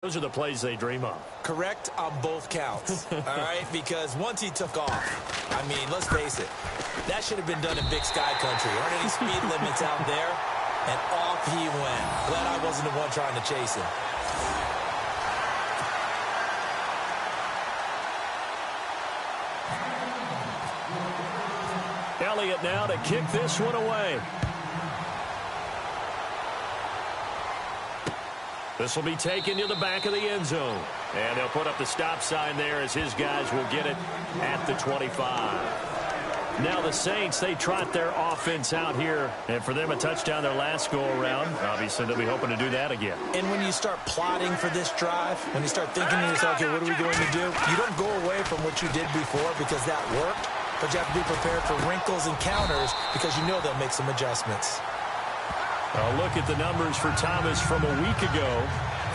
Those are the plays they dream of. Correct on both counts, all right? Because once he took off, I mean, let's face it, that should have been done in Big Sky Country. Aren't any speed limits out there? And off he went. Glad I wasn't the one trying to chase him. Elliott now to kick this one away. This will be taken to the back of the end zone. And they'll put up the stop sign there as his guys will get it at the 25. Now the Saints, they trot their offense out here. And for them, a touchdown their last go-around. Obviously, they'll be hoping to do that again. And when you start plotting for this drive, when you start thinking to yourself, okay, what are we going to do? You don't go away from what you did before because that worked. But you have to be prepared for wrinkles and counters because you know they'll make some adjustments. A look at the numbers for Thomas from a week ago.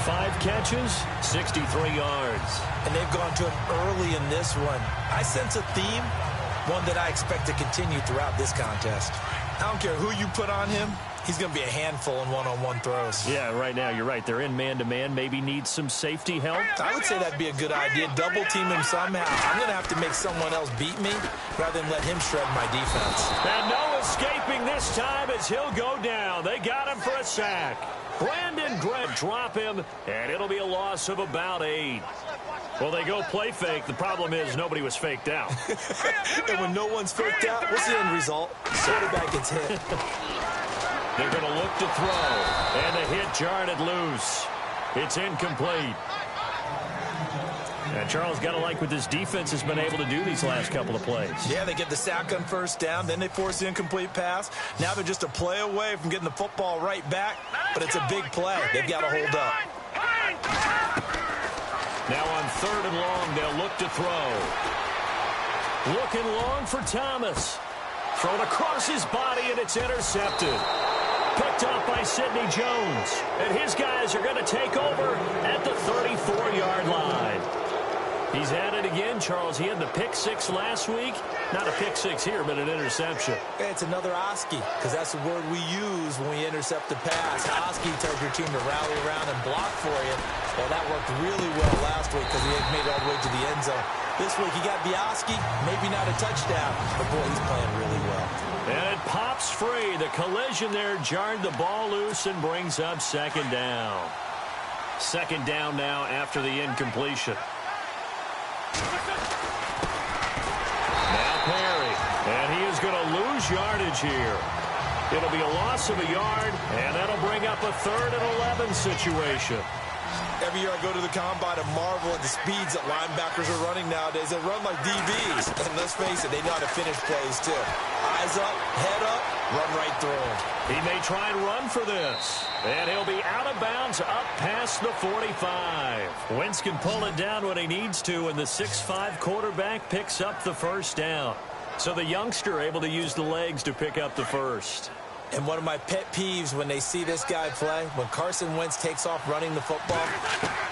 5 catches, 63 yards. And they've gone to him early in this one. I sense a theme, one that I expect to continue throughout this contest. I don't care who you put on him. He's going to be a handful in one-on-one throws. Yeah, right now, you're right. They're in man-to-man. Maybe needs some safety help. I would say that'd be a good idea. Double-team him somehow. I'm going to have to make someone else beat me rather than let him shred my defense. And no escaping this time as he'll go down. They got him for a sack. Brandon Grant drop him, and it'll be a loss of about 8. Well, they go play fake. The problem is nobody was faked out. And when no one's faked out, what's the end result? Quarterback gets hit. They're going to look to throw. And the hit jarred it loose. It's incomplete. And Charles, got to like what this defense has been able to do these last couple of plays. Yeah, they get the sack on first down. Then they force the incomplete pass. Now they're just a play away from getting the football right back. But it's a big play. They've got to hold up. Now on 3rd and long, they'll look to throw. Looking long for Thomas. Thrown across his body, and it's intercepted. Picked up by Sidney Jones. And his guys are going to take over at the 34-yard line. He's at it again, Charles. He had the pick 6 last week. Not a pick 6 here, but an interception. It's another Oski, because that's the word we use when we intercept the pass. Oski tells your team to rally around and block for you. Well, that worked really well last week because he had made it all the way to the end zone. This week he got Oski, maybe not a touchdown, but boy, he's playing really well. And it pops free. The collision there jarred the ball loose and brings up 2nd down. 2nd down now after the incompletion. Now Perry, and he is going to lose yardage here. It'll be a loss of a yard, and that'll bring up a 3rd and 11 situation. Every year I go to the combine and marvel at the speeds that linebackers are running nowadays. They run like DBs. And let's face it, they know how to finish plays too. Eyes up, head up, run right through them. He may try and run for this. And he'll be out of bounds up past the 45. Wentz can pull it down when he needs to, and the 6'5" quarterback picks up the 1st down. So the youngster able to use the legs to pick up the 1st. And one of my pet peeves when they see this guy play, when Carson Wentz takes off running the football,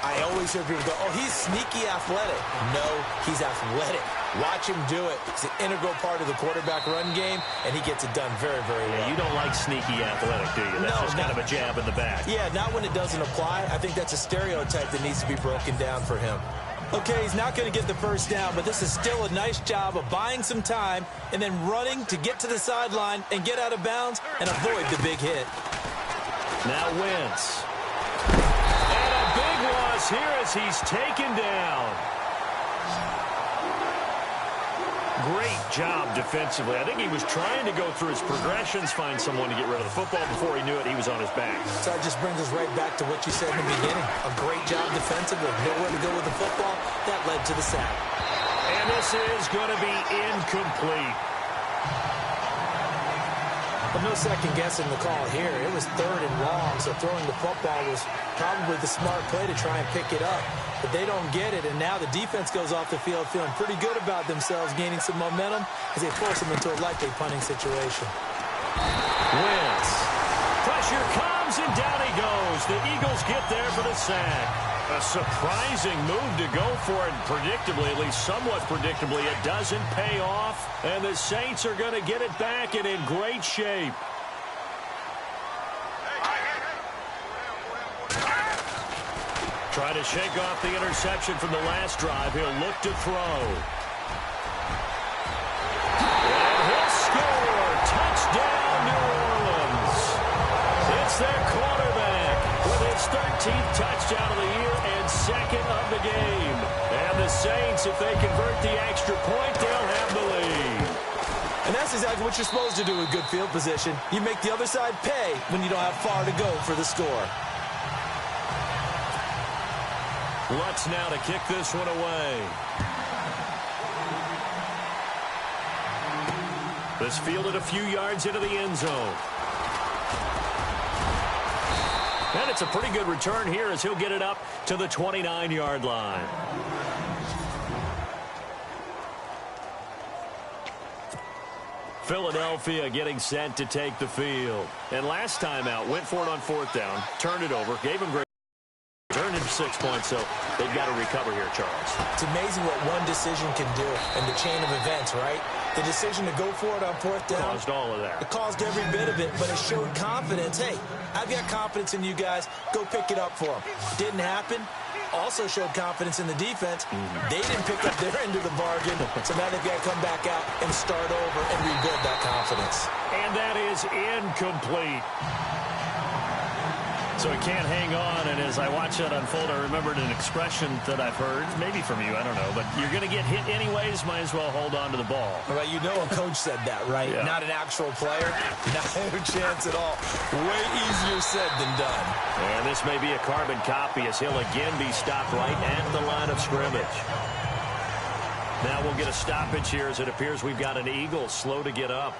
I always hear people go, oh, he's sneaky athletic. No, he's athletic. Watch him do it. It's an integral part of the quarterback run game, and he gets it done very, very well. Yeah, you don't like sneaky athletic, do you? That's just kind of a jab in the back. Yeah, not when it doesn't apply. I think that's a stereotype that needs to be broken down for him. Okay, he's not going to get the 1st down, but this is still a nice job of buying some time and then running to get to the sideline and get out of bounds and avoid the big hit. Now Wentz. And a big loss here as he's taken down. Great job defensively. I think he was trying to go through his progressions, find someone to get rid of the football. Before he knew it, he was on his back. So that just brings us right back to what you said in the beginning. A great job defensively. Nowhere to go with the football. That led to the sack. And this is going to be incomplete. But no second guessing the call here. It was 3rd and long, so throwing the football was probably the smart play to try and pick it up. But they don't get it, and now the defense goes off the field feeling pretty good about themselves, gaining some momentum as they force them into a likely punting situation. Wentz. Pressure comes, and down he goes. The Eagles get there for the sack. A surprising move to go for it, predictably, at least somewhat predictably. It doesn't pay off, and the Saints are going to get it back and in great shape. Trying to shake off the interception from the last drive. He'll look to throw. And he'll score. Touchdown, New Orleans. It's their quarterback with his 13th touchdown of the year and second of the game. And the Saints, if they convert the extra point, they'll have the lead. And that's exactly what you're supposed to do with good field position. You make the other side pay when you don't have far to go for the score. Lutz now to kick this one away. This fielded a few yards into the end zone. And it's a pretty good return here as he'll get it up to the 29-yard line. Philadelphia getting set to take the field. And last time out, went for it on fourth down, turned it over, gave him great. Turned him 6 points, so they've got to recover here, Charles. It's amazing what one decision can do in the chain of events, right? The decision to go for it on fourth down. Caused all of that. It caused every bit of it, but it showed confidence. Hey, I've got confidence in you guys. Go pick it up for them. Didn't happen. Also showed confidence in the defense. They didn't pick up their end of the bargain, so now they've got to come back out and start over and rebuild that confidence. And that is incomplete. So he can't hang on, and as I watch that unfold, I remembered an expression that I've heard, maybe from you, I don't know, but you're going to get hit anyways, might as well hold on to the ball. Well, you know a coach said that, right? Yeah. Not an actual player. Not a chance at all. Way easier said than done. And this may be a carbon copy as he'll again be stopped right at the line of scrimmage. Now we'll get a stoppage here as it appears we've got an Eagle slow to get up.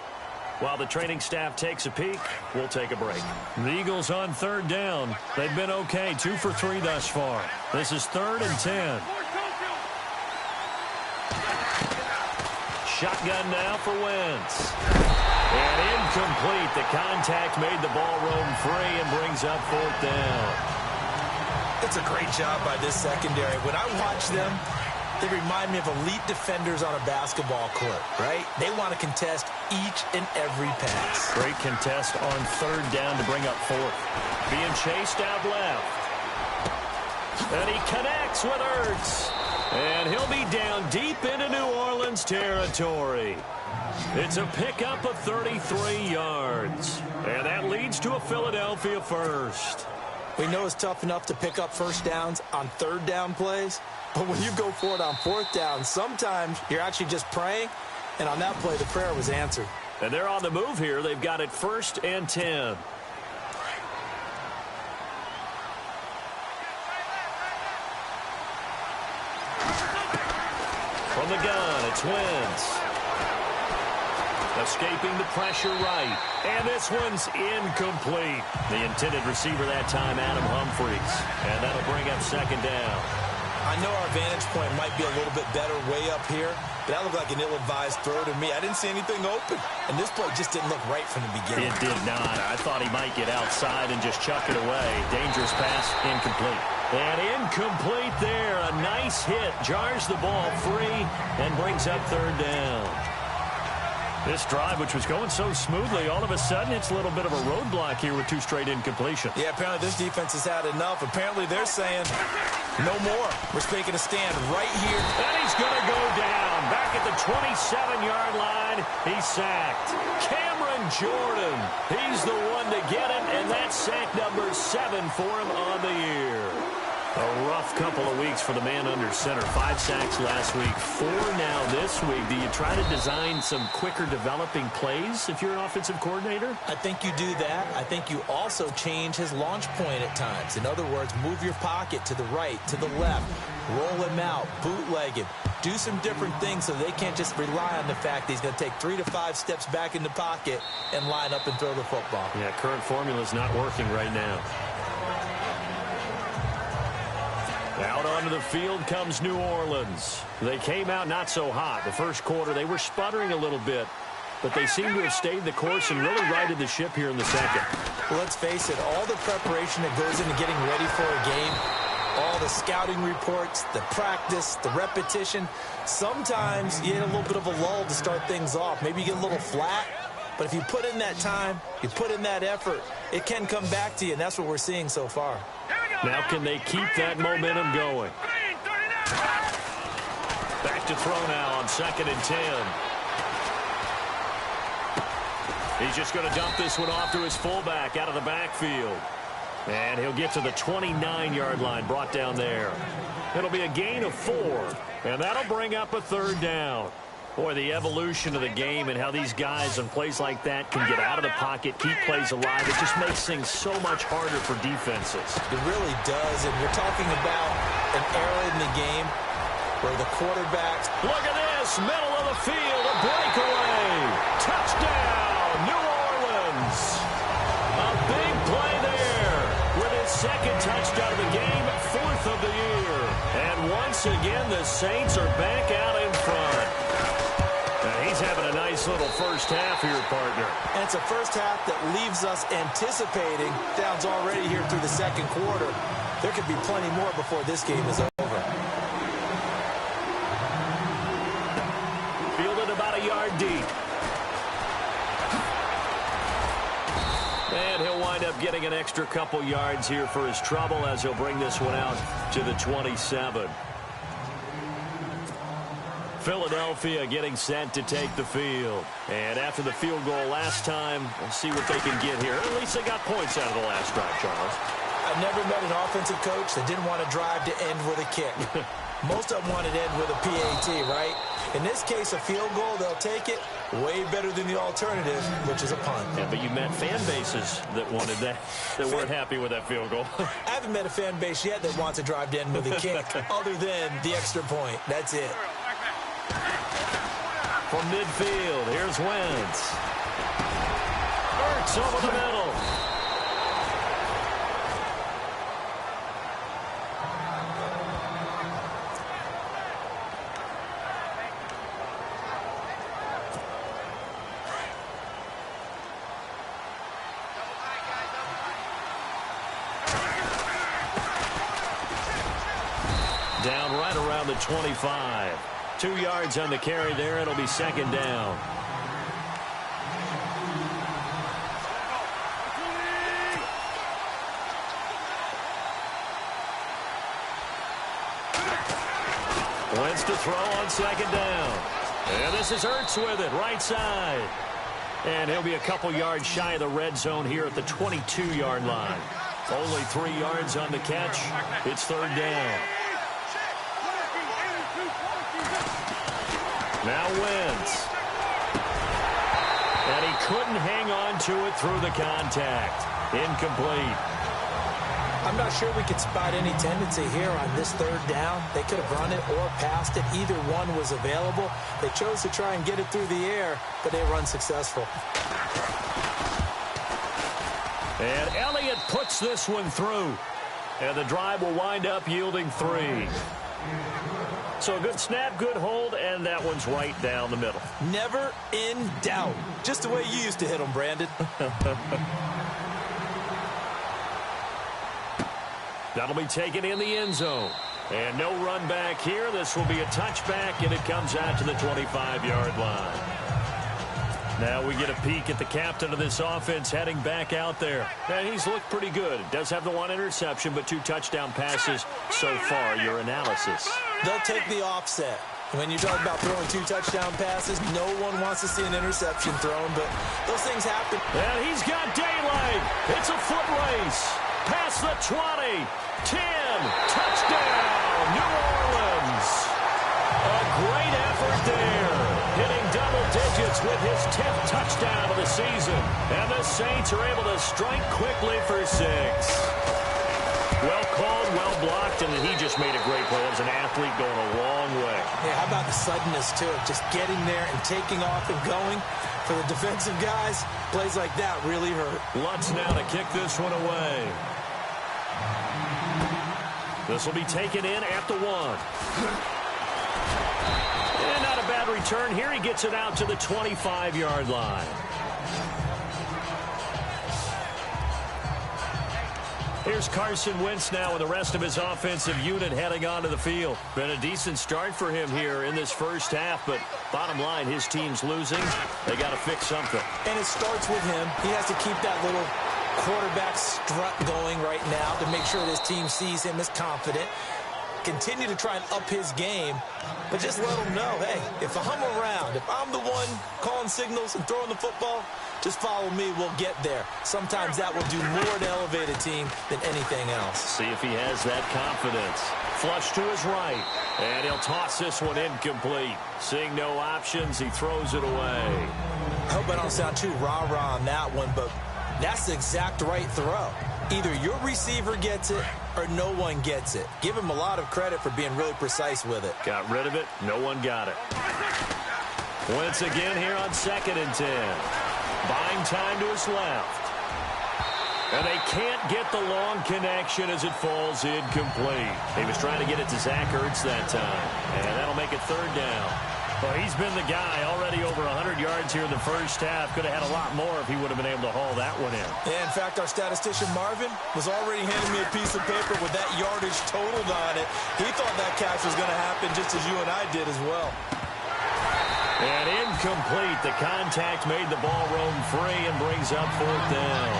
While the training staff takes a peek, we'll take a break. The Eagles on third down. They've been okay, 2 for 3 thus far. This is 3rd and 10. Shotgun now for Wentz. And incomplete. The contact made the ball roam free and brings up 4th down. It's a great job by this secondary. When I watch them, they remind me of elite defenders on a basketball court, right? They want to contest each and every pass. Great contest on 3rd down to bring up 4th. Being chased out left. And he connects with Ertz. And he'll be down deep into New Orleans territory. It's a pickup of 33 yards. And that leads to a Philadelphia first. We know it's tough enough to pick up first downs on 3rd down plays. But when you go for it on 4th down, sometimes you're actually just praying, and on that play, the prayer was answered. And they're on the move here. They've got it 1st and 10. From the gun, it's Wentz. Escaping the pressure right. And this one's incomplete. The intended receiver that time, Adam Humphries. And that'll bring up 2nd down. I know our vantage point might be a little bit better way up here, but that looked like an ill-advised throw to me. I didn't see anything open, and this play just didn't look right from the beginning. It did not. I thought he might get outside and just chuck it away. Dangerous pass, incomplete. And incomplete there. A nice hit. Jars the ball free and brings up 3rd down. This drive, which was going so smoothly, all of a sudden it's a little bit of a roadblock here with 2 straight incompletions. Yeah, apparently this defense has had enough. Apparently they're saying no more. We're taking a stand right here. And he's going to go down. Back at the 27-yard line, he's sacked. Cameron Jordan, he's the one to get it, and that's sack number 7 for him on the year. A rough couple of weeks for the man under center. 5 sacks last week, 4 now this week. Do you try to design some quicker developing plays if you're an offensive coordinator? I think you do that. I think you also change his launch point at times. In other words, move your pocket to the right, to the left, roll him out, bootleg him. Do some different things so they can't just rely on the fact that he's going to take 3 to 5 steps back in the pocket and line up and throw the football. Yeah, current formula is not working right now. Out onto the field comes New Orleans. They came out not so hot. The first quarter, they were sputtering a little bit, but they seem to have stayed the course and really righted the ship here in the second. Well, let's face it, all the preparation that goes into getting ready for a game, all the scouting reports, the practice, the repetition, sometimes you get a little bit of a lull to start things off. Maybe you get a little flat, but if you put in that time, you put in that effort, it can come back to you, and that's what we're seeing so far. Here we go. Now can they keep that momentum going? Back to throw now on 2nd and 10. He's just going to dump this one off to his fullback out of the backfield. And he'll get to the 29-yard line, brought down there. It'll be a gain of 4, and that'll bring up a 3rd down. Boy, the evolution of the game and how these guys on plays like that can get out of the pocket, keep plays alive, it just makes things so much harder for defenses. It really does, and we're talking about an era in the game where the quarterbacks... Look at this, middle of the field, a breakaway. Touchdown, New Orleans. A big play there with his 2nd touchdown of the game, 4th of the year. And once again, the Saints are back out in front. He's having a nice little first half here, partner. And it's a first half that leaves us anticipating downs already here through the 2nd quarter. There could be plenty more before this game is over. Fielded about a yard deep. And he'll wind up getting an extra couple yards here for his trouble as he'll bring this one out to the 27. Philadelphia getting set to take the field. And after the field goal last time, we'll see what they can get here. At least they got points out of the last drive, Charles. I've never met an offensive coach that didn't want to drive to end with a kick. Most of them want to end with a PAT, right? In this case, a field goal, they'll take it. Way better than the alternative, which is a punt. Yeah, but you met fan bases that wanted that, that weren't happy with that field goal. I haven't met a fan base yet that wants to drive to end with a kick other than the extra point. That's it. From midfield, here's Wentz. Ertz over the middle. Down right around the 25. 2 yards on the carry there. It'll be 2nd down. Wentz to throw on 2nd down. And this is Ertz with it, right side. And he'll be a couple yards shy of the red zone here at the 22-yard line. Only 3 yards on the catch. It's 3rd down. Now Wentz. And he couldn't hang on to it through the contact. Incomplete. I'm not sure we could spot any tendency here on this 3rd down. They could have run it or passed it. Either one was available. They chose to try and get it through the air, but they were unsuccessful. And Elliott puts this one through. And the drive will wind up yielding 3. So a good snap, good hold, and that one's right down the middle. Never in doubt. Just the way you used to hit them, Brandon. That'll be taken in the end zone. And no run back here. This will be a touchback, and it comes out to the 25-yard line. Now we get a peek at the captain of this offense heading back out there. And he's looked pretty good. Does have the 1 interception, but 2 touchdown passes so far. Your analysis. They'll take the offset. When you talk about throwing 2 touchdown passes, no one wants to see an interception thrown, but those things happen. And he's got daylight. It's a foot race. Past the 20, 10, touchdown, New Orleans. A great effort there, hitting double digits with his 10th touchdown of the season. And the Saints are able to strike quickly for 6. Well called, well blocked, and he just made a great play. That was an athlete going a long way. Yeah, how about the suddenness to it? Just getting there and taking off and going. For the defensive guys, plays like that really hurt. Lutz now to kick this one away. This will be taken in at the 1. And not a bad return here. He gets it out to the 25-yard line. Here's Carson Wentz now with the rest of his offensive unit heading onto the field. Been a decent start for him here in this first half, but bottom line, his team's losing. They got to fix something. And it starts with him. He has to keep that little quarterback strut going right now to make sure this team sees him as confident. Continue to try and up his game, but just let him know, hey, if I'm around, if I'm the one calling signals and throwing the football, just follow me, we'll get there. Sometimes that will do more to elevate a team than anything else. See if he has that confidence. Flush to his right, and he'll toss this one incomplete. Seeing no options, he throws it away. I hope I don't sound too rah-rah on that one, but that's the exact right throw. Either your receiver gets it or no one gets it. Give him a lot of credit for being really precise with it. Got rid of it. No one got it. Wentz again here on 2nd and 10. Buying time to his left. And they can't get the long connection as it falls incomplete. He was trying to get it to Zach Ertz that time. And that'll make it 3rd down. Well, he's been the guy already over 100 yards here in the first half. Could have had a lot more if he would have been able to haul that one in. Yeah, in fact, our statistician Marvin was already handing me a piece of paper with that yardage totaled on it. He thought that catch was going to happen just as you and I did as well. And incomplete. The contact made the ball roam free and brings up 4th down.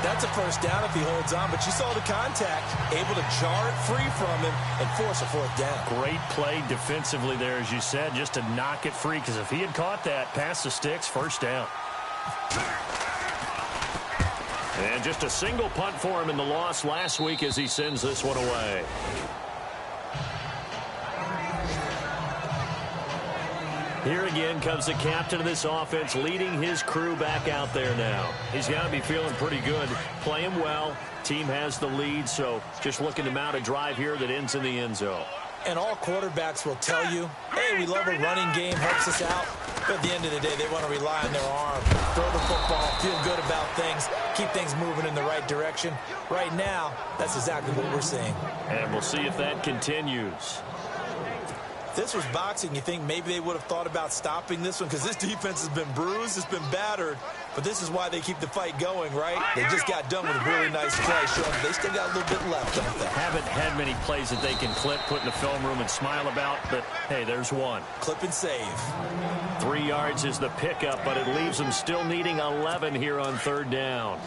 That's a first down if he holds on, but you saw the contact, able to jar it free from him and force a 4th down. Great play defensively there, as you said, just to knock it free, because if he had caught that, past the sticks, 1st down. And just a single punt for him in the loss last week as he sends this one away. Here again comes the captain of this offense, leading his crew back out there now. He's got to be feeling pretty good, playing well. Team has the lead, so just looking to mount a drive here that ends in the end zone. And all quarterbacks will tell you, hey, we love a running game, helps us out. But at the end of the day, they want to rely on their arm, throw the football, feel good about things, keep things moving in the right direction. Right now, that's exactly what we're seeing. And we'll see if that continues. If this was boxing, you think maybe they would have thought about stopping this one, because this defense has been bruised, it's been battered, but this is why they keep the fight going, right? They just got done with a really nice play, showing they still got a little bit left, don't they? Haven't had many plays that they can clip, put in the film room and smile about, but hey, there's one. Clip and save. 3 yards is the pickup, but it leaves them still needing 11 here on 3rd down.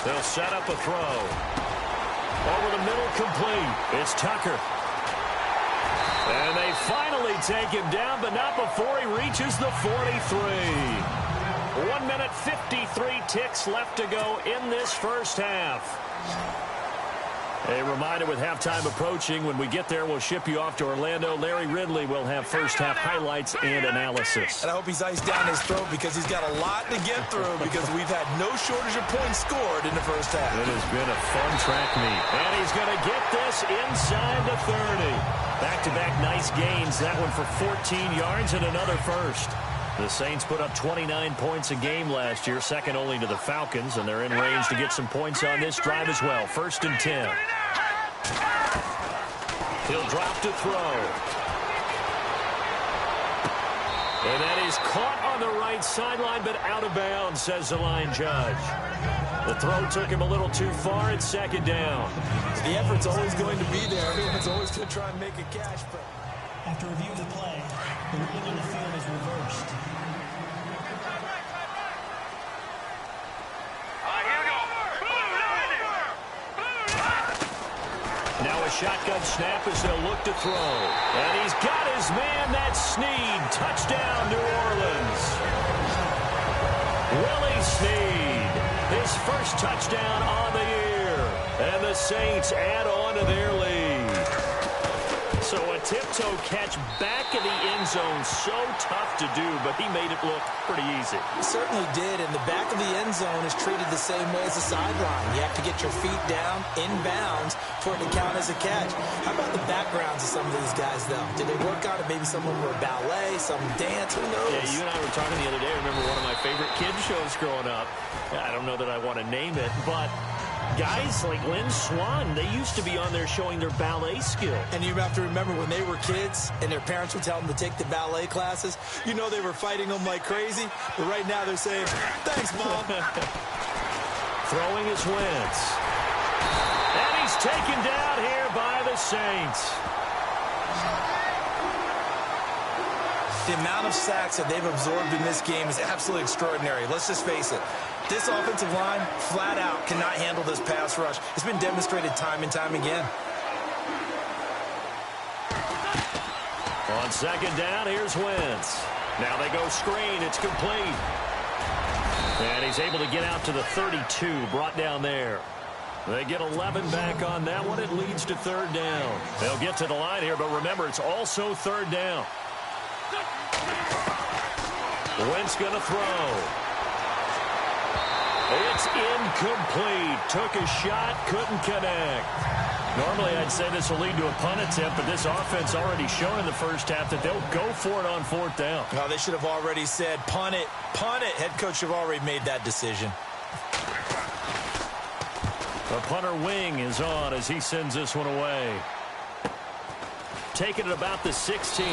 They'll set up a throw. Over the middle, complete. It's Tucker. And they finally take him down, but not before he reaches the 43. 1 minute, 53 ticks left to go in this first half. A reminder with halftime approaching, when we get there, we'll ship you off to Orlando. Larry Ridley will have first half highlights and analysis. And I hope he's iced down his throat, because he's got a lot to get through, because we've had no shortage of points scored in the first half. It has been a fun track meet. And he's going to get this inside the 30. Back-to-back nice gains. That one for 14 yards and another first. The Saints put up 29 points a game last year, second only to the Falcons, and they're in range to get some points on this drive as well. 1st and 10. He'll drop to throw. And that is caught on the right sideline, but out of bounds, says the line judge. The throw took him a little too far. It's 2nd down. The effort's always going to be there. Everyone's always going to try and make a catch. But after reviewing the play, the ruling on the field is reversed. Now a shotgun snap as they'll look to throw. And he's got his man, that's Snead. Touchdown, New Orleans. Willie Snead, his first touchdown on the year. And the Saints add on to their lead. So a tiptoe catch back in the end zone, so tough to do, but he made it look pretty easy. He certainly did, and the back of the end zone is treated the same way as the sideline. You have to get your feet down, inbounds, for it to count as a catch. How about the backgrounds of some of these guys, though? Did they work on it? Maybe some of them were ballet, some dance, who knows? Yeah, you and I were talking the other day. I remember one of my favorite kids shows growing up. I don't know that I want to name it, but guys like Lynn Swan, they used to be on there showing their ballet skill. And you have to remember when they were kids and their parents would tell them to take the ballet classes, you know they were fighting them like crazy. But right now they're saying, thanks, Mom. Throwing his Wentz. And he's taken down here by the Saints. The amount of sacks that they've absorbed in this game is absolutely extraordinary. Let's just face it. This offensive line, flat out, cannot handle this pass rush. It's been demonstrated time and time again. On second down, here's Wentz. Now they go screen. It's complete. And he's able to get out to the 32, brought down there. They get 11 back on that one. It leads to third down. They'll get to the line here, but remember, it's also third down. Wentz going to throw. It's incomplete. Took a shot, couldn't connect. Normally, I'd say this will lead to a punt attempt, but this offense already shown in the first half that they'll go for it on fourth down. No, they should have already said, punt it, punt it. Head coach should have already made that decision. The punter wing is on as he sends this one away. Taking it about the 16.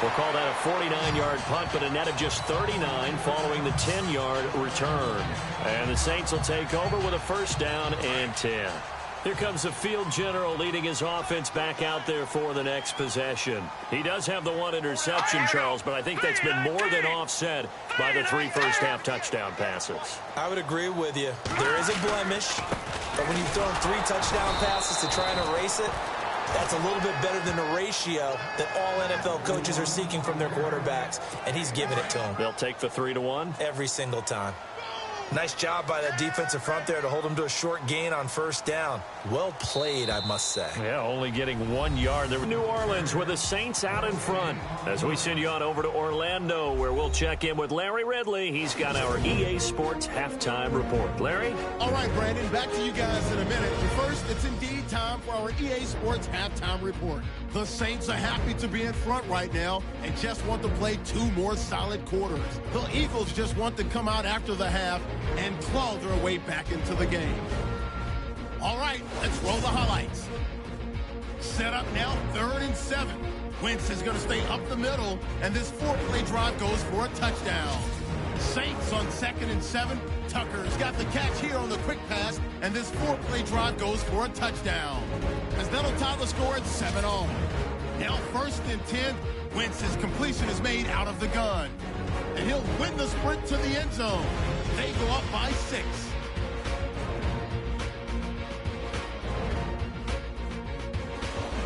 We'll call that a 49-yard punt, but a net of just 39 following the 10-yard return. And the Saints will take over with a first down and 10. Here comes the field general leading his offense back out there for the next possession. He does have the one interception, Charles, but I think that's been more than offset by the 3 first-half touchdown passes. I would agree with you. There is a blemish, but when you've thrown 3 touchdown passes to try and erase it, that's a little bit better than the ratio that all NFL coaches are seeking from their quarterbacks, and he's giving it to them. They'll take the 3-1. Every single time. Nice job by that defensive front there to hold him to a short gain on first down. Well played, I must say. Yeah, only getting 1 yard. They're New Orleans with the Saints out in front. As we send you on over to Orlando, where we'll check in with Larry Ridley. He's got our EA Sports halftime report. Larry? All right, Brandon, back to you guys in a minute. But first, it's indeed time for our EA Sports halftime report. The Saints are happy to be in front right now and just want to play 2 more solid quarters. The Eagles just want to come out after the half and claw their way back into the game. All right, let's roll the highlights. Set up now, 3rd and 7. Wentz is going to stay up the middle, and this 4-play drive goes for a touchdown. Saints on 2nd and 7. Tucker's got the catch here on the quick pass, and this 4-play drive goes for a touchdown. As that'll tie the score at 7 all. Now 1st and 10. Wentz's completion is made out of the gun. And he'll win the sprint to the end zone. They go up by 6.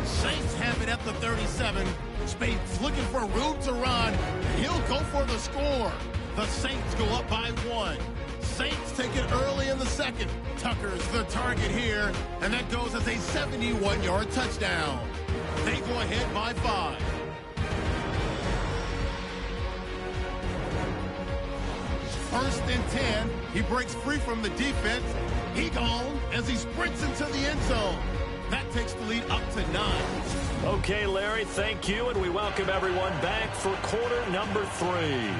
Saints have it at the 37. Spade's looking for room to run. He'll go for the score. The Saints go up by 1. Saints take it early in the 2nd. Tucker's the target here, and that goes as a 71-yard touchdown. They go ahead by 5. First and 10. He breaks free from the defense. He gone as he sprints into the end zone. That takes the lead up to 9. Okay, Larry, thank you, and we welcome everyone back for quarter number 3.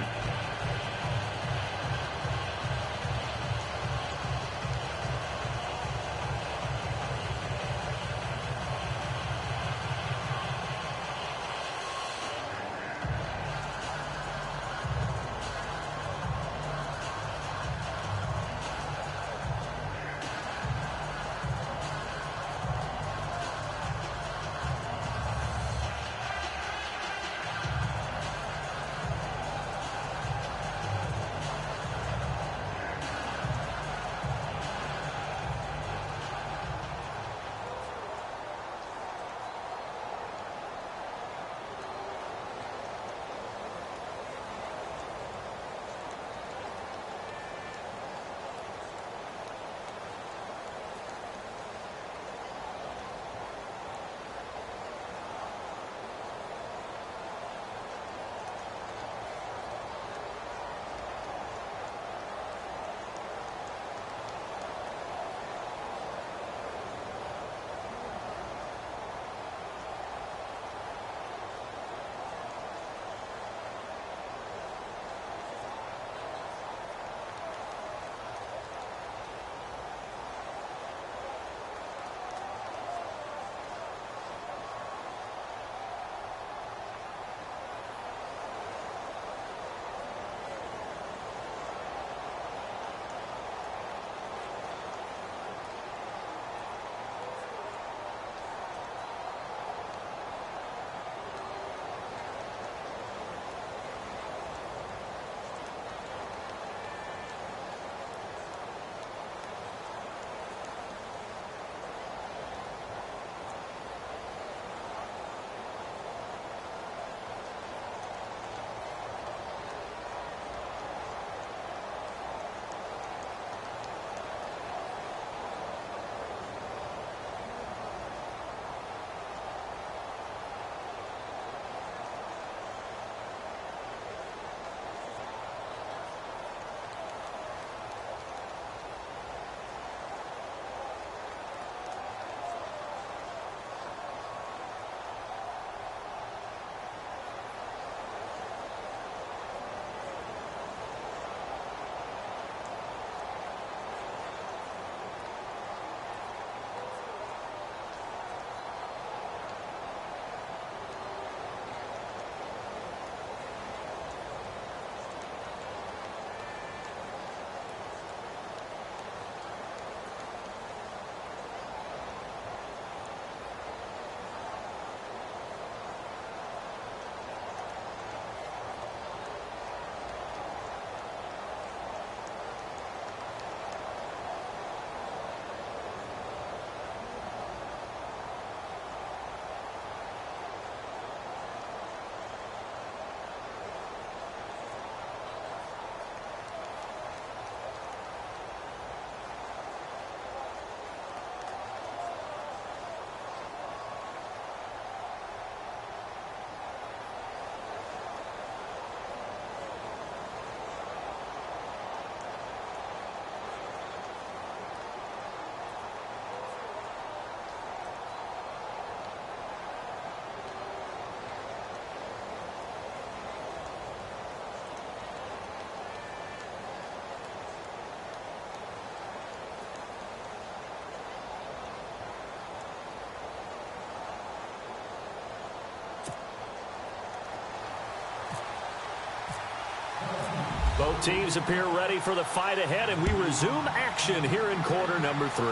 Both teams appear ready for the fight ahead, and we resume action here in quarter number 3.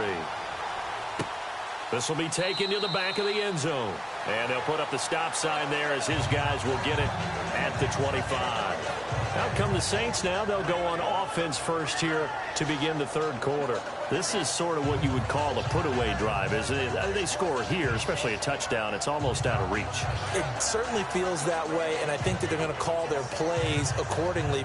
This will be taken to the back of the end zone. And they'll put up the stop sign there as his guys will get it at the 25. Out come the Saints now. They'll go on offense first here to begin the third quarter. This is sort of what you would call a put-away drive. As they score here, especially a touchdown, it's almost out of reach. It certainly feels that way, and I think that they're going to call their plays accordingly.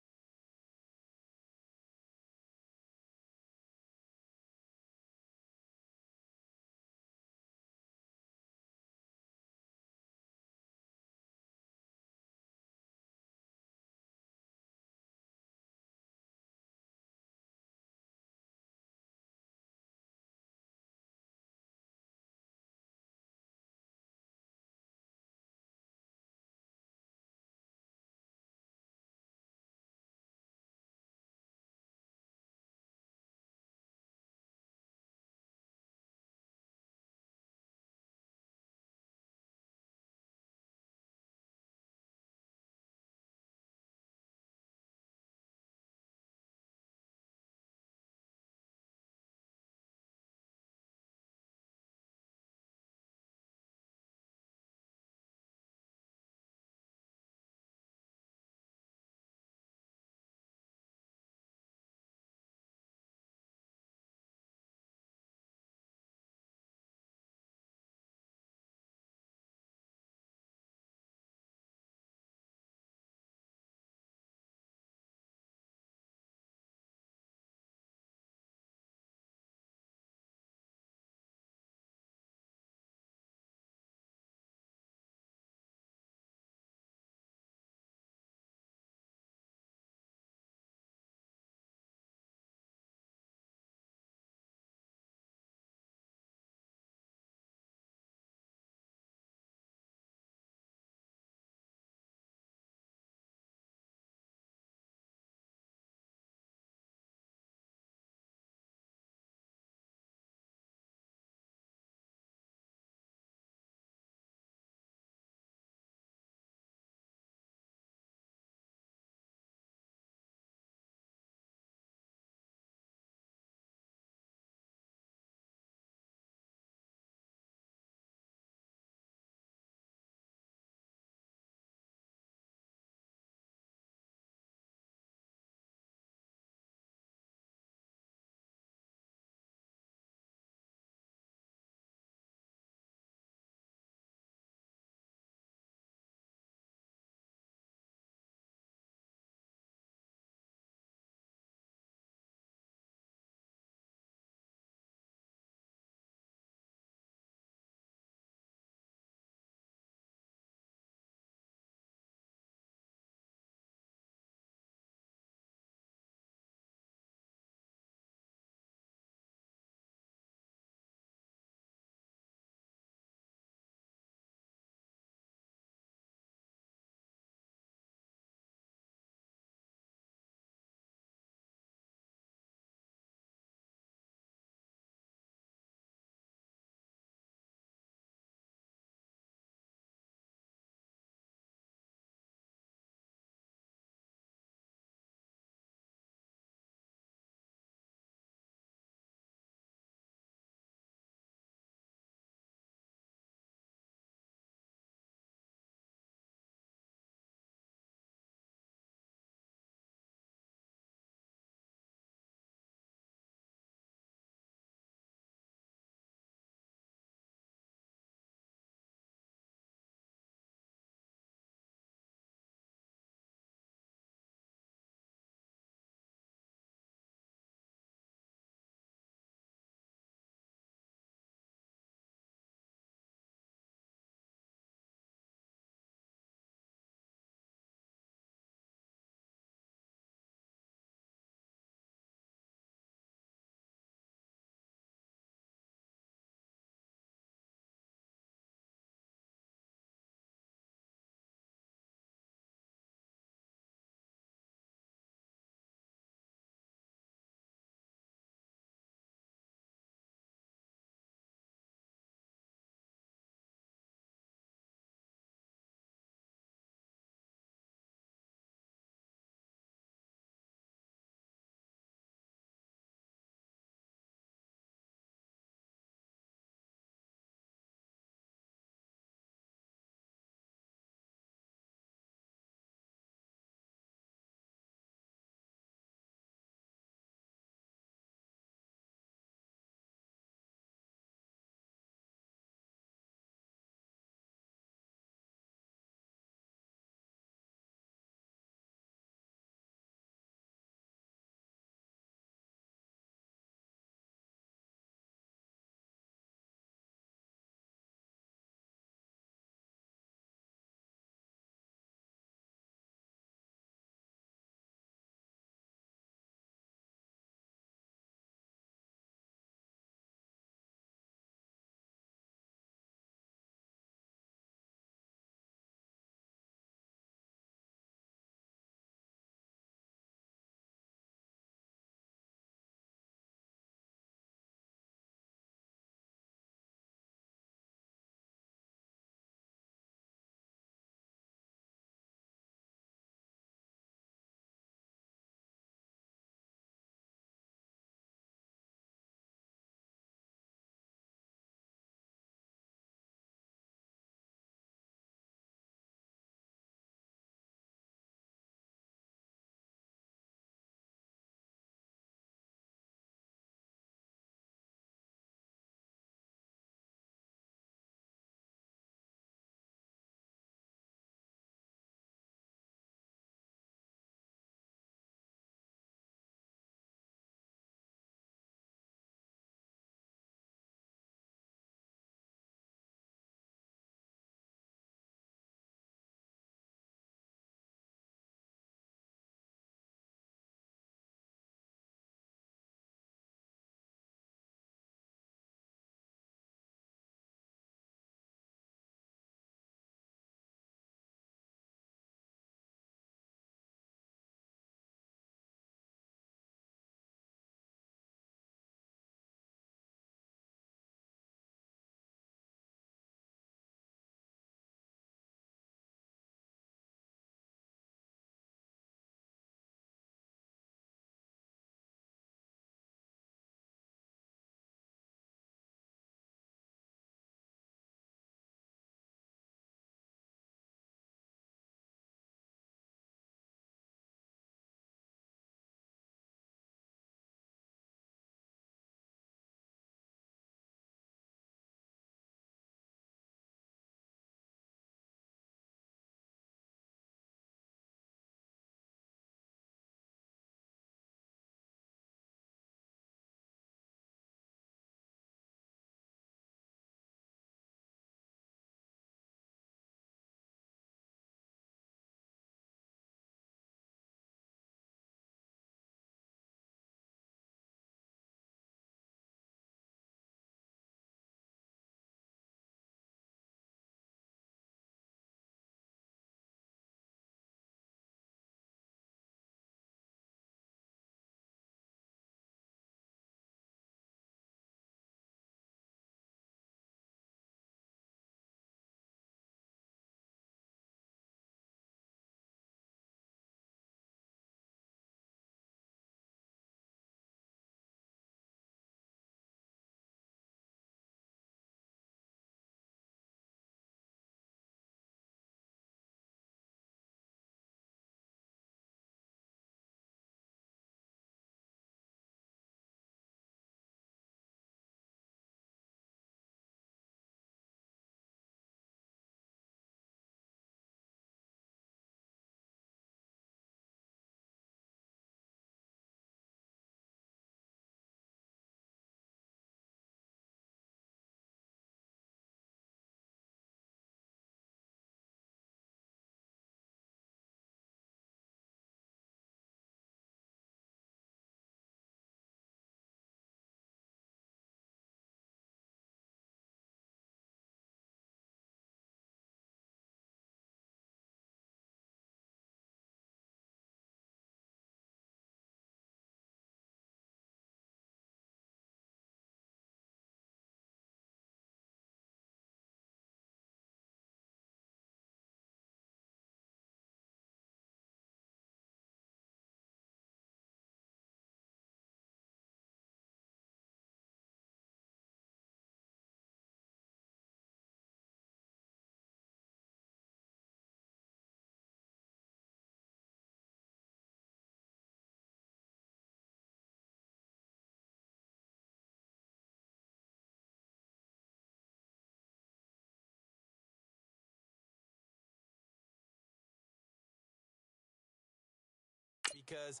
because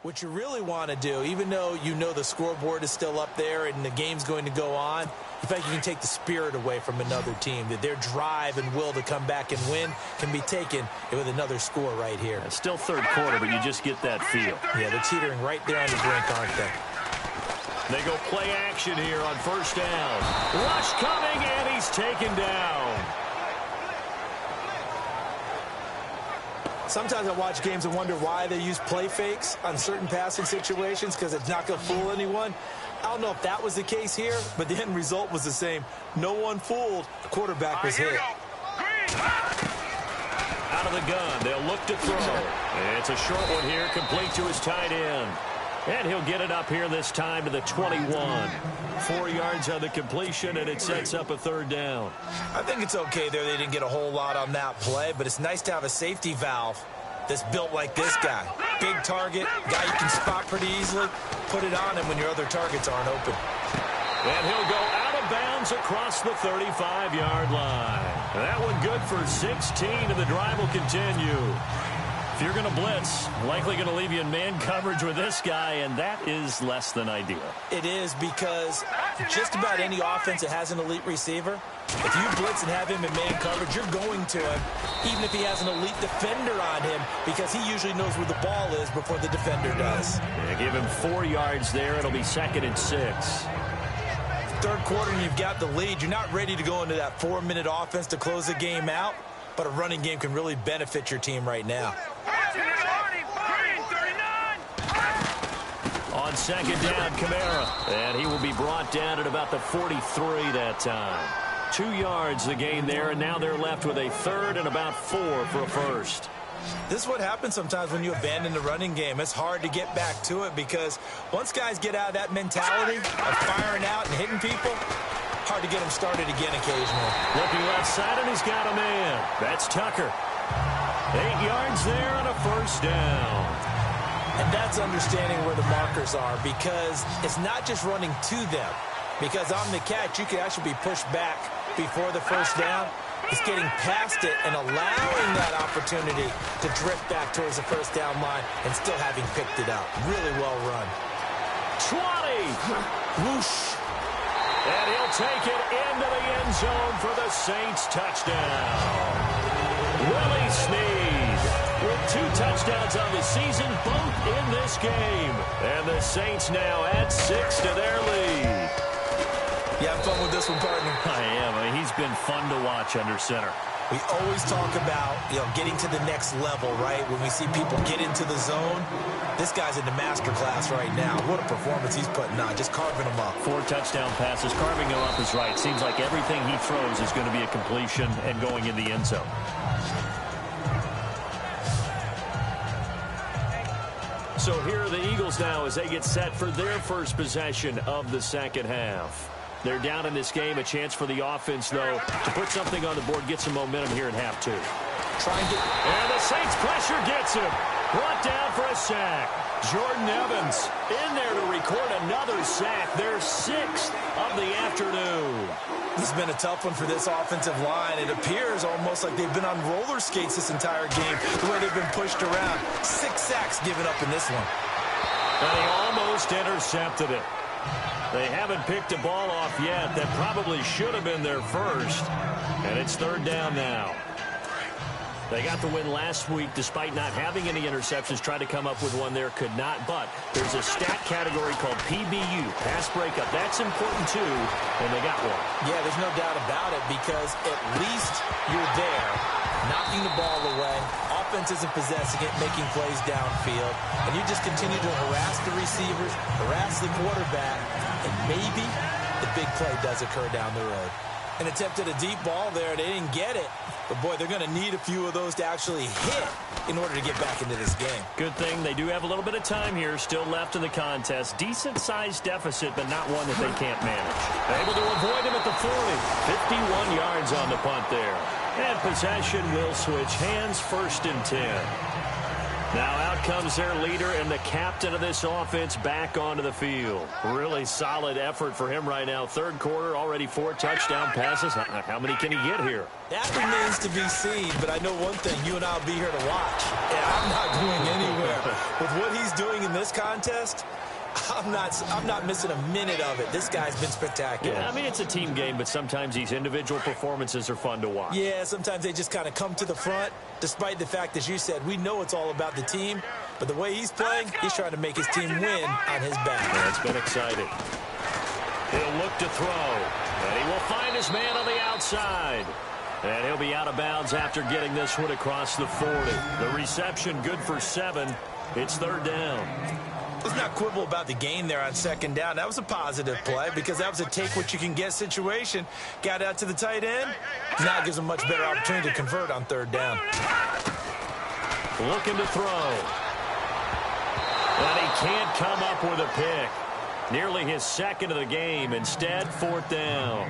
what you really want to do, even though you know the scoreboard is still up there and the game's going to go on, you think you can take the spirit away from another team, that their drive and will to come back and win can be taken with another score right here. It's still third quarter, but you just get that feel. Yeah, they're teetering right there on the brink, aren't they? They go play action here on first down. Rush coming, and he's taken down. Sometimes I watch games and wonder why they use play fakes on certain passing situations, because it's not going to fool anyone. I don't know if that was the case here, but the end result was the same. No one fooled. The quarterback was hit. Out of the gun, they'll look to throw. It's a short one here, complete to his tight end. And he'll get it up here this time to the 21. 4 yards on the completion, and it sets up a third down. I think it's okay there. They didn't get a whole lot on that play, but it's nice to have a safety valve that's built like this guy. Big target, guy you can spot pretty easily. Put it on him when your other targets aren't open. And he'll go out of bounds across the 35-yard line. That one good for 16, and the drive will continue. If you're going to blitz, likely going to leave you in man coverage with this guy, and that is less than ideal. It is, because just about any offense that has an elite receiver, if you blitz and have him in man coverage, you're going to him, even if he has an elite defender on him, because he usually knows where the ball is before the defender does. Yeah, give him 4 yards there. It'll be 2nd and 6. Third quarter, and you've got the lead. You're not ready to go into that 4-minute offense to close the game out, but a running game can really benefit your team right now. On second down, Kamara. And he will be brought down at about the 43 that time. 2 yards the gain there, and now they're left with a third and about 4 for a first. This is what happens sometimes when you abandon the running game. It's hard to get back to it, because once guys get out of that mentality of firing out and hitting people, hard to get them started again occasionally. Looking left side, and he's got a man. That's Tucker. 8 yards there and a first down. And that's understanding where the markers are, because it's not just running to them. Because on the catch, you can actually be pushed back before the first down. It's getting past it and allowing that opportunity to drift back towards the first down line and still having picked it up. Really well run. 20. Whoosh. And he'll take it into the end zone for the Saints touchdown. Willie Snead with 2 touchdowns on the season, both in this game. And the Saints now add 6 to their lead. You having fun with this one, partner? I am. I mean, he's been fun to watch under center. We always talk about, getting to the next level, right? When we see people get into the zone, this guy's in the master class right now. What a performance he's putting on, just carving them up. 4 touchdown passes. Carving them up is right. Seems like everything he throws is going to be a completion and going in the end zone. So here are the Eagles now as they get set for their first possession of the second half. They're down in this game. A chance for the offense, though, to put something on the board, get some momentum here in half 2. And the Saints pressure gets him. Brought down for a sack. Jordan Evans in there to record another sack. Their 6th of the afternoon. This has been a tough one for this offensive line. It appears almost like they've been on roller skates this entire game, the way they've been pushed around. 6 sacks given up in this one. And he almost intercepted it. They haven't picked a ball off yet. That probably should have been their first. And it's third down now. They got the win last week despite not having any interceptions. Tried to come up with one there, could not. But there's a stat category called PBU, pass breakup. That's important too, and they got one. Yeah, there's no doubt about it, because at least you're there, knocking the ball away. Offense isn't possessing it, making plays downfield. And you just continue to harass the receivers, harass the quarterback, and maybe the big play does occur down the road. An attempt at a deep ball there. They didn't get it. But, boy, they're going to need a few of those to actually hit in order to get back into this game. Good thing they do have a little bit of time here still left in the contest. Decent-sized deficit, but not one that they can't manage. Able to avoid him at the 40. 51 yards on the punt there. And possession will switch hands, 1st and 10. Now out comes their leader and the captain of this offense back onto the field. Really solid effort for him right now. Third quarter, already 4 touchdown passes. How many can he get here? That remains to be seen, but I know one thing. You and I will be here to watch. And I'm not going anywhere. With what he's doing in this contest, I'm not missing a minute of it. This guy's been spectacular. Yeah, I mean, it's a team game, but sometimes these individual performances are fun to watch. Yeah, sometimes they just kind of come to the front, despite the fact, as you said, we know it's all about the team. But the way he's playing, he's trying to make his team win on his back. Yeah, it's been exciting. He'll look to throw, and he will find his man on the outside. And he'll be out of bounds after getting this one across the 40. The reception good for 7. It's third down. Let's not quibble about the gain there on second down. That was a positive play because that was a take-what-you-can-get situation. Got out to the tight end. Now gives him a much better opportunity to convert on third down. Looking to throw. And he can't come up with a pick. Nearly his second of the game. Instead, fourth down.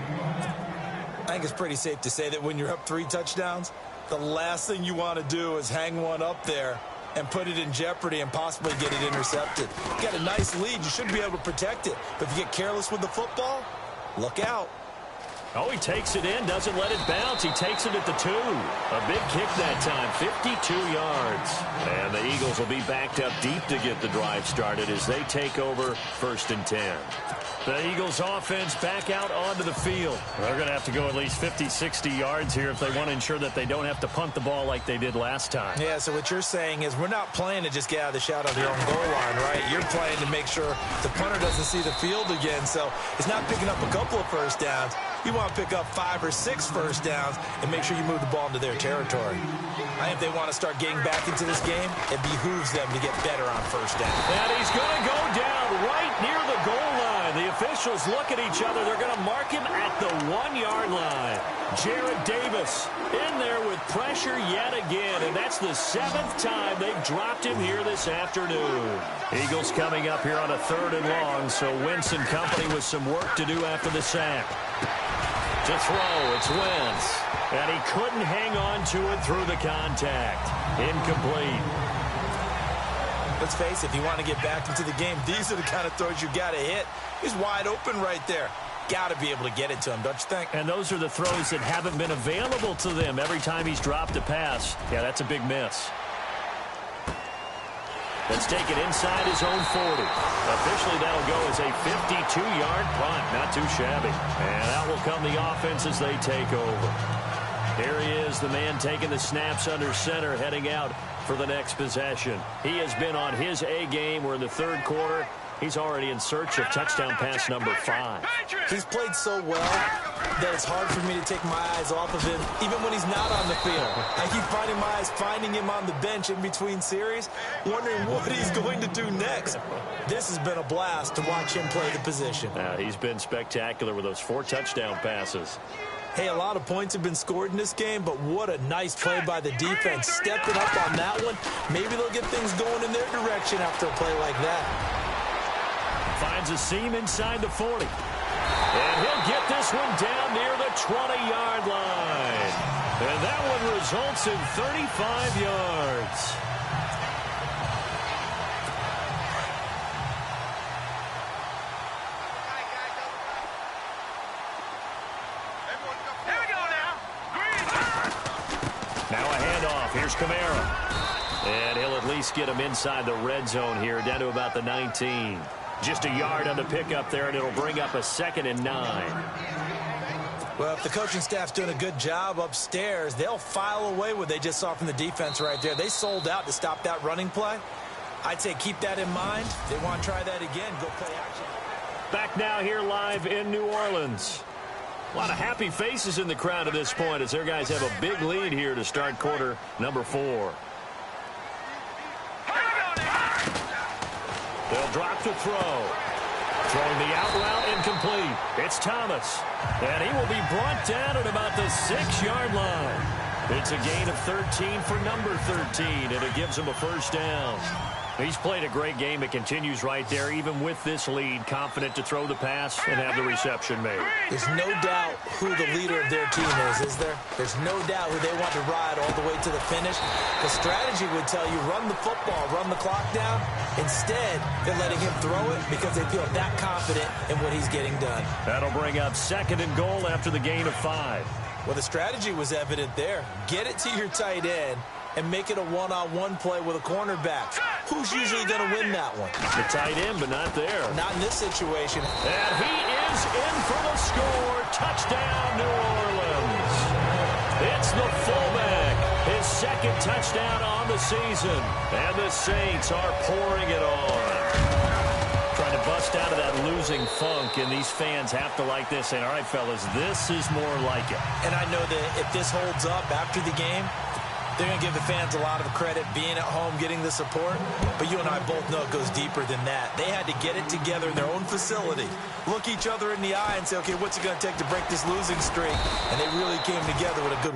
I think it's pretty safe to say that when you're up 3 touchdowns, the last thing you want to do is hang one up there and put it in jeopardy and possibly get it intercepted. You got a nice lead. You should be able to protect it. But if you get careless with the football, look out. Oh, he takes it in, doesn't let it bounce. He takes it at the 2. A big kick that time, 52 yards. And the Eagles will be backed up deep to get the drive started as they take over 1st and 10. The Eagles offense back out onto the field. They're going to have to go at least 50, 60 yards here if they want to ensure that they don't have to punt the ball like they did last time. Yeah, so what you're saying is we're not playing to just get out of the shadow of your own goal line, right? You're playing to make sure the punter doesn't see the field again. So it's not picking up a couple of first downs. You want to pick up 5 or 6 first downs and make sure you move the ball into their territory. I think if they want to start getting back into this game, it behooves them to get better on first down. And he's going to go down right near the goal line. The officials look at each other. They're going to mark him at the 1-yard line. Jared Davis in there with pressure yet again, and that's the 7th time they've dropped him here this afternoon. Eagles coming up here on a 3rd and long, so Wentz and company with some work to do after the sack. To throw, it's Wentz. And he couldn't hang on to it through the contact. Incomplete. Let's face it, if you want to get back into the game, these are the kind of throws you got to hit. He's wide open right there. Got to be able to get it to him, don't you think? And those are the throws that haven't been available to them every time he's dropped a pass. Yeah, that's a big miss. Let's take it inside his own 40. Officially, that'll go as a 52-yard punt. Not too shabby. And out will come the offense as they take over. Here he is, the man taking the snaps under center, heading out for the next possession. He has been on his A game. We're in the 3rd quarter. He's already in search of touchdown pass number 5. He's played so well that it's hard for me to take my eyes off of him, even when he's not on the field. I keep finding my eyes finding him on the bench in between series, wondering what he's going to do next. This has been a blast to watch him play the position. He's been spectacular with those 4 touchdown passes. Hey, a lot of points have been scored in this game, but what a nice play by the defense. Stepping up on that one, maybe they'll get things going in their direction after a play like that. Finds a seam inside the 40. And he'll get this one down near the 20-yard line. And that one results in 35 yards. Now a handoff. Here's Kamara. And he'll at least get him inside the red zone here, down to about the 19. Just a yard on the pickup there, and it'll bring up a 2nd and 9. Well, if the coaching staff's doing a good job upstairs, they'll file away what they just saw from the defense right there. They sold out to stop that running play. I'd say keep that in mind. If they want to try that again, go play action. Back now here live in New Orleans. A lot of happy faces in the crowd at this point as their guys have a big lead here to start quarter number 4. They'll drop to throw. Throwing the out route incomplete. It's Thomas. And he will be brought down at about the 6-yard line. It's a gain of 13 for number 13, and it gives him a first down. He's played a great game. It continues right there, even with this lead, confident to throw the pass and have the reception made. There's no doubt who the leader of their team is there? There's no doubt who they want to ride all the way to the finish. The strategy would tell you run the football, run the clock down. Instead, they're letting him throw it because they feel that confident in what he's getting done. That'll bring up 2nd and goal after the gain of 5. Well, the strategy was evident there. Get it to your tight end and make it a one-on-one play with a cornerback. Who's usually going to win that one? The tight end, but not there. Not in this situation. And he is in for the score. Touchdown, New Orleans. It's the fullback. His 2nd touchdown on the season. And the Saints are pouring it on. Trying to bust out of that losing funk, and these fans have to like this. Saying, all right, fellas, this is more like it. And I know that if this holds up after the game, they're going to give the fans a lot of credit being at home, getting the support. But you and I both know it goes deeper than that. They had to get it together in their own facility, look each other in the eye and say, okay, what's it going to take to break this losing streak? And they really came together with a good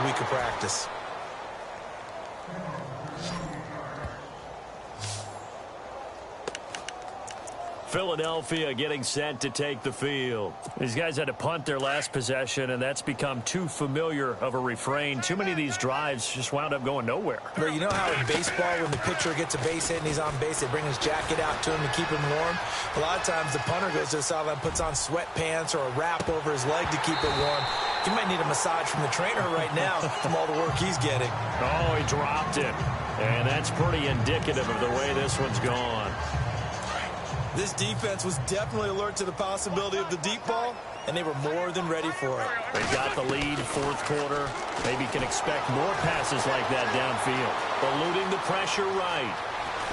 week of practice. Philadelphia getting set to take the field. These guys had to punt their last possession, and that's become too familiar of a refrain. Too many of these drives just wound up going nowhere. But you know how in baseball, when the pitcher gets a base hit and he's on base, they bring his jacket out to him to keep him warm? A lot of times the punter goes to the sideline, puts on sweatpants or a wrap over his leg to keep it warm. He might need a massage from the trainer right now from all the work he's getting. Oh, he dropped it. And that's pretty indicative of the way this one's gone. This defense was definitely alert to the possibility of the deep ball, and they were more than ready for it. They got the lead, fourth quarter. Maybe can expect more passes like that downfield. Eluding the pressure right.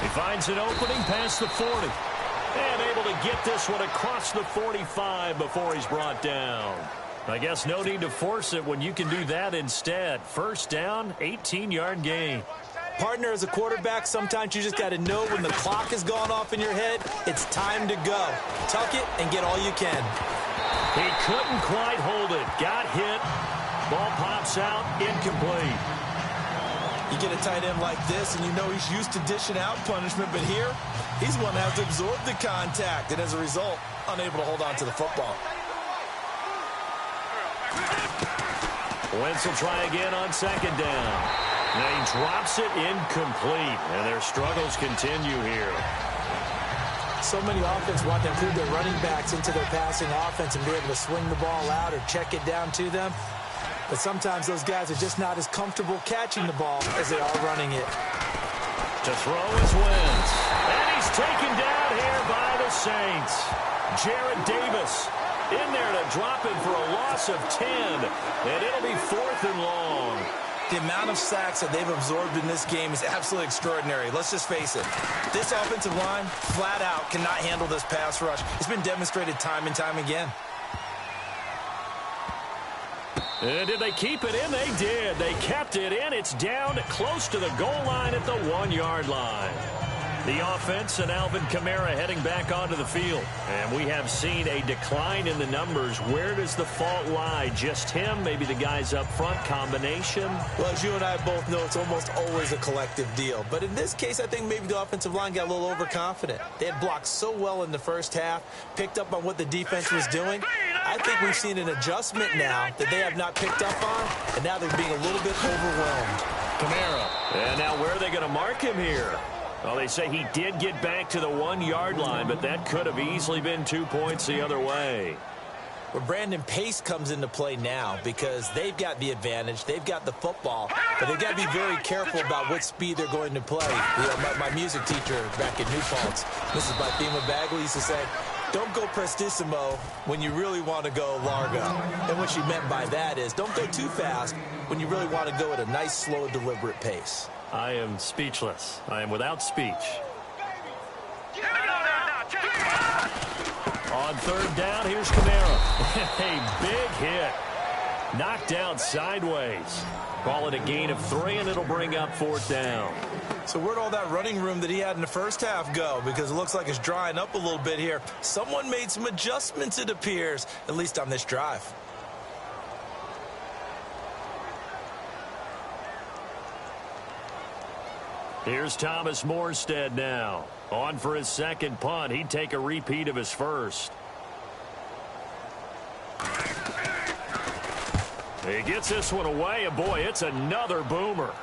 He finds an opening past the 40. And able to get this one across the 45 before he's brought down. I guess no need to force it when you can do that instead. First down, 18-yard gain. Partner, as a quarterback, sometimes you just got to know when the clock has gone off in your head, it's time to go. Tuck it and get all you can. He couldn't quite hold it. Got hit. Ball pops out, incomplete. You get a tight end like this, and you know he's used to dishing out punishment, but here, he's one that has to absorb the contact, and as a result, unable to hold on to the football. Wentz will try again on second down. Now he drops it incomplete, and their struggles continue here. So many offenses want to include their running backs into their passing offense and be able to swing the ball out or check it down to them. But sometimes those guys are just not as comfortable catching the ball as they are running it. To throw is Wentz. And he's taken down here by the Saints. Jarrett Davis in there to drop him for a loss of 10. And it'll be 4th and long. The amount of sacks that they've absorbed in this game is absolutely extraordinary. Let's just face it. This offensive line, flat out, cannot handle this pass rush. It's been demonstrated time and time again. And did they keep it in? They did. They kept it in. It's down close to the goal line at the 1-yard line. The offense and Alvin Kamara heading back onto the field. And we have seen a decline in the numbers. Where does the fault lie? Just him? Maybe the guys up front? Combination? Well, as you and I both know, it's almost always a collective deal. But in this case, I think maybe the offensive line got a little overconfident. They had blocked so well in the first half, picked up on what the defense was doing. I think we've seen an adjustment now that they have not picked up on, and now they're being a little bit overwhelmed. Kamara. And now where are they going to mark him here? Well, they say he did get back to the 1-yard line, but that could have easily been 2 points the other way. Well, Brandon, pace comes into play now because they've got the advantage. They've got the football, but they've got to be very careful about what speed they're going to play. You know, my music teacher back in New Paltz, Mrs. Bathema Bagley, used to say, don't go prestissimo when you really want to go largo. And what she meant by that is don't go too fast when you really want to go at a nice, slow, deliberate pace. I am speechless. I am without speech. On third down, here's Kamara. A big hit. Knocked out sideways. Call it a gain of 3, and it'll bring up 4th down. So where'd all that running room that he had in the first half go? Because it looks like it's drying up a little bit here. Someone made some adjustments, it appears, at least on this drive. Here's Thomas Morstead now. On for his second punt. He'd take a repeat of his first. He gets this one away, and boy, it's another boomer.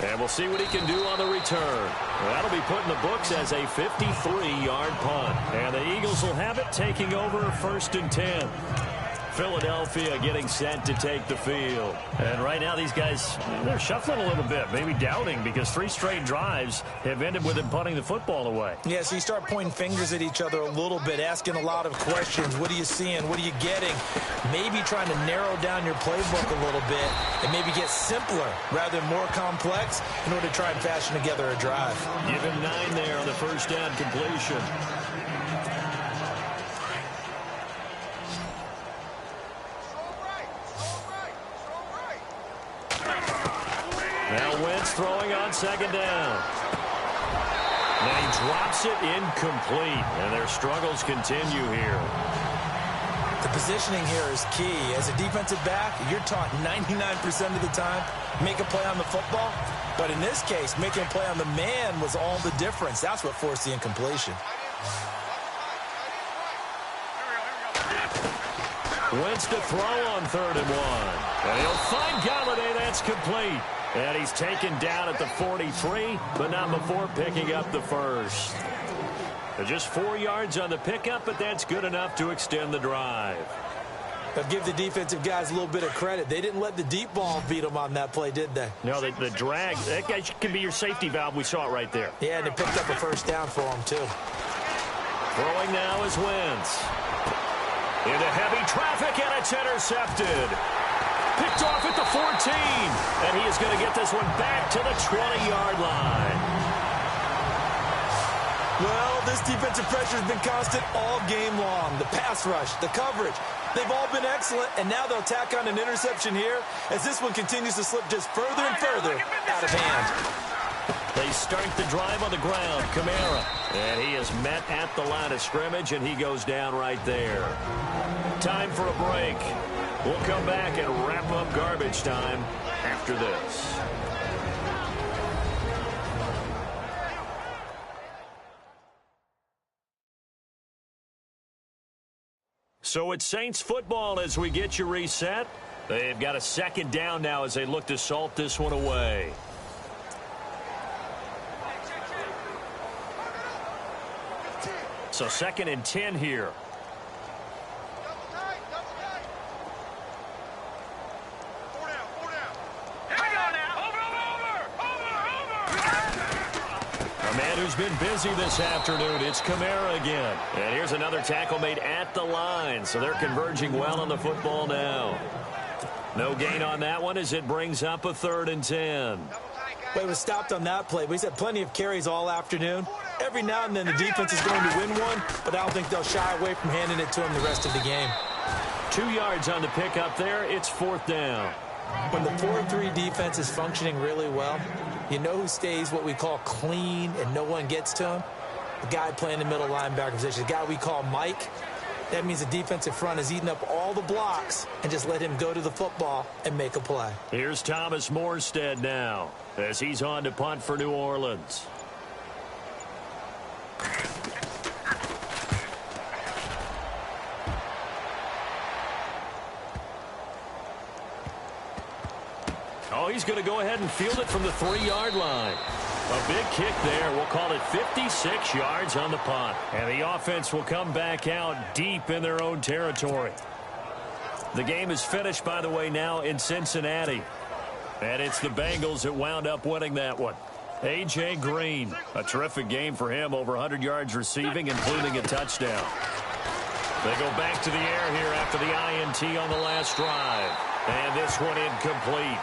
And we'll see what he can do on the return. That'll be put in the books as a 53-yard punt. And the Eagles will have it, taking over 1st and 10. Philadelphia getting set to take the field. And right now these guys, they're shuffling a little bit, maybe doubting, because 3 straight drives have ended with them punting the football away. Yeah, so you start pointing fingers at each other a little bit, asking a lot of questions. What are you seeing? What are you getting? Maybe trying to narrow down your playbook a little bit and maybe get simpler rather than more complex in order to try and fashion together a drive. Give him 9 there on the first down completion. Now Wentz throwing on second down. Now he drops it incomplete, and their struggles continue here. The positioning here is key. As a defensive back, you're taught 99% of the time, make a play on the football. But in this case, making a play on the man was all the difference. That's what forced the incompletion. Wentz to throw on 3rd and 1. And he'll find Galladay. That's complete. And he's taken down at the 43, but not before picking up the first. Just 4 yards on the pickup, but that's good enough to extend the drive. But give the defensive guys a little bit of credit. They didn't let the deep ball beat them on that play, did they? No, the drag, that guy can be your safety valve. We saw it right there. Yeah, and they picked up a first down for him, too. Throwing now is Wentz. Into heavy traffic, and it's intercepted. Picked off at the 14, and he is going to get this one back to the 20-yard line. Well, this defensive pressure has been constant all game long. The pass rush, the coverage, they've all been excellent, and now they'll tack on an interception here as this one continues to slip just further and further out of hand. They start the drive on the ground. Kamara. And he is met at the line of scrimmage, and he goes down right there. Time for a break. We'll come back and wrap up garbage time after this. So it's Saints football as we get you reset. They've got a second down now as they look to salt this one away. So 2nd and 10 here. A man who's been busy this afternoon, it's Kamara again. And here's another tackle made at the line, so they're converging well on the football now. No gain on that one as it brings up a 3rd and 10. Well, he was stopped on that play, but he's had plenty of carries all afternoon. Every now and then the defense is going to win one, but I don't think they'll shy away from handing it to him the rest of the game. 2 yards on the pickup there. It's 4th down. When the 4-3 defense is functioning really well, you know who stays what we call clean and no one gets to him? The guy playing the middle linebacker position, the guy we call Mike. That means the defensive front is eating up all the blocks and just let him go to the football and make a play. Here's Thomas Morstead now as he's on to punt for New Orleans. Oh, he's going to go ahead and field it from the 3-yard line. A big kick there. We'll call it 56 yards on the punt. And the offense will come back out deep in their own territory. The game is finished, by the way, now in Cincinnati. And it's the Bengals that wound up winning that one. A.J. Green, a terrific game for him, over 100 yards receiving, including a touchdown. They go back to the air here after the INT on the last drive. And this one incomplete.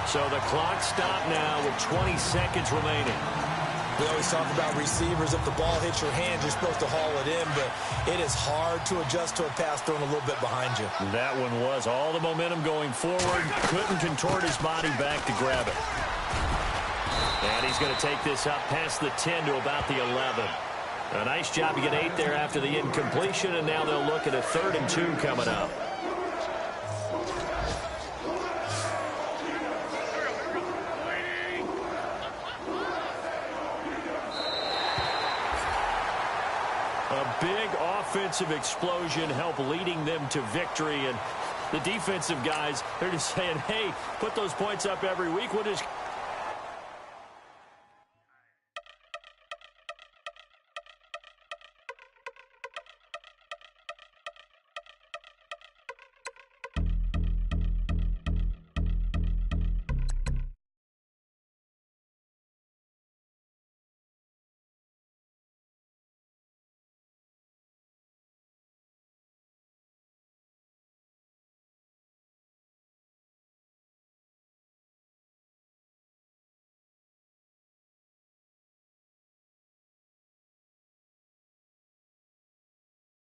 So the clock stopped now with 20 seconds remaining. We always talk about receivers. If the ball hits your hand, you're supposed to haul it in, but it is hard to adjust to a pass thrown a little bit behind you. That one was all the momentum going forward. Couldn't contort his body back to grab it. And he's going to take this up past the 10 to about the 11. A nice job to get 8 there after the incompletion, and now they'll look at a 3rd and 2 coming up. A big offensive explosion helped leading them to victory, and the defensive guys, they're just saying, hey, put those points up every week. We'll just